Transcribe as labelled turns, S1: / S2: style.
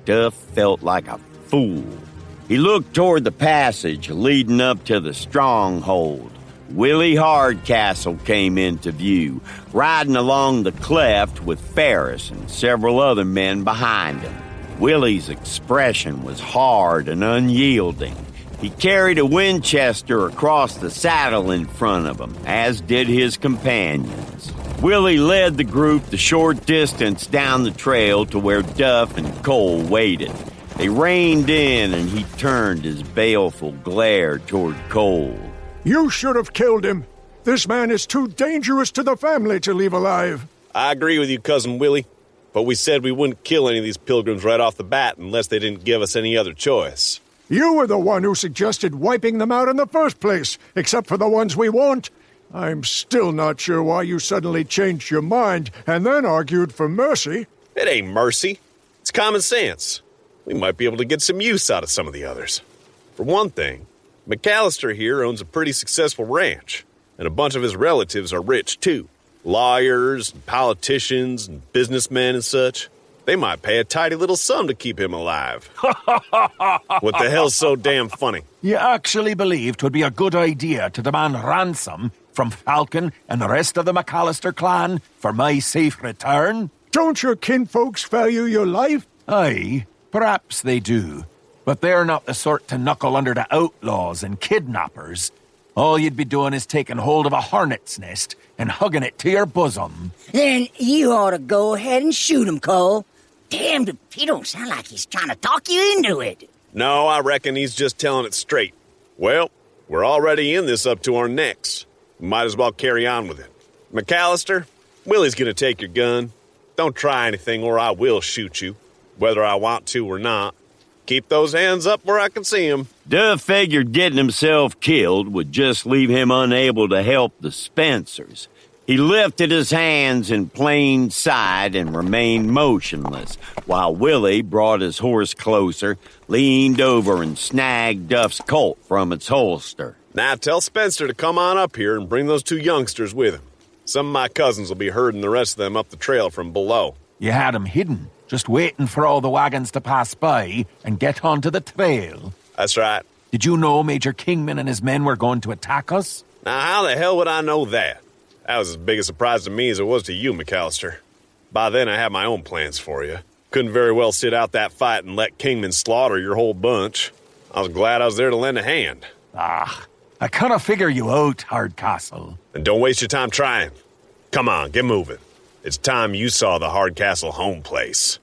S1: Duff felt like a fool. He looked toward the passage leading up to the stronghold. Willie Hardcastle came into view, riding along the cleft with Ferris and several other men behind him. Willie's expression was hard and unyielding. He carried a Winchester across the saddle in front of him, as did his companions. Willie led the group the short distance down the trail to where Duff and Cole waited. They reined in, and he turned his baleful glare toward Cole.
S2: You should have killed him. This man is too dangerous to the family to leave alive.
S3: I agree with you, Cousin Willie. But we said we wouldn't kill any of these pilgrims right off the bat unless they didn't give us any other choice.
S2: You were the one who suggested wiping them out in the first place, except for the ones we want. I'm still not sure why you suddenly changed your mind and then argued for mercy.
S3: It ain't mercy. It's common sense. We might be able to get some use out of some of the others. For one thing, MacCallister here owns a pretty successful ranch, and a bunch of his relatives are rich too. Lawyers, and politicians, and businessmen and such. They might pay a tidy little sum to keep him alive. What the hell's so damn funny?
S4: You actually believed 'twould be a good idea to demand ransom from Falcon and the rest of the MacCallister clan for my safe return?
S2: Don't your kinfolks value your life?
S4: Aye, perhaps they do. But they're not the sort to knuckle under to outlaws and kidnappers. All you'd be doing is taking hold of a hornet's nest and hugging it to your bosom.
S5: Then you ought to go ahead and shoot him, Cole. Damn, he don't sound like he's trying to talk you into it.
S3: No, I reckon he's just telling it straight. Well, we're already in this up to our necks. We might as well carry on with it. MacCallister, Willie's gonna take your gun. Don't try anything or I will shoot you, whether I want to or not. Keep those hands up where I can see them.
S1: Duff figured getting himself killed would just leave him unable to help the Spencers. He lifted his hands in plain sight and remained motionless, while Willie brought his horse closer, leaned over and snagged Duff's Colt from its holster.
S3: Now tell Spencer to come on up here and bring those two youngsters with him. Some of my cousins will be herding the rest of them up the trail from below.
S4: You had 'em hidden, just waiting for all the wagons to pass by and get onto the trail.
S3: That's right.
S4: Did you know Major Kingman and his men were going to attack us?
S3: Now how the hell would I know that? That was as big a surprise to me as it was to you, MacCallister. By then I had my own plans for you. Couldn't very well sit out that fight and let Kingman slaughter your whole bunch. I was glad I was there to lend a hand.
S4: I kinda figure you out, Hardcastle.
S3: And don't waste your time trying. Come on, get moving. It's time you saw the Hardcastle home place.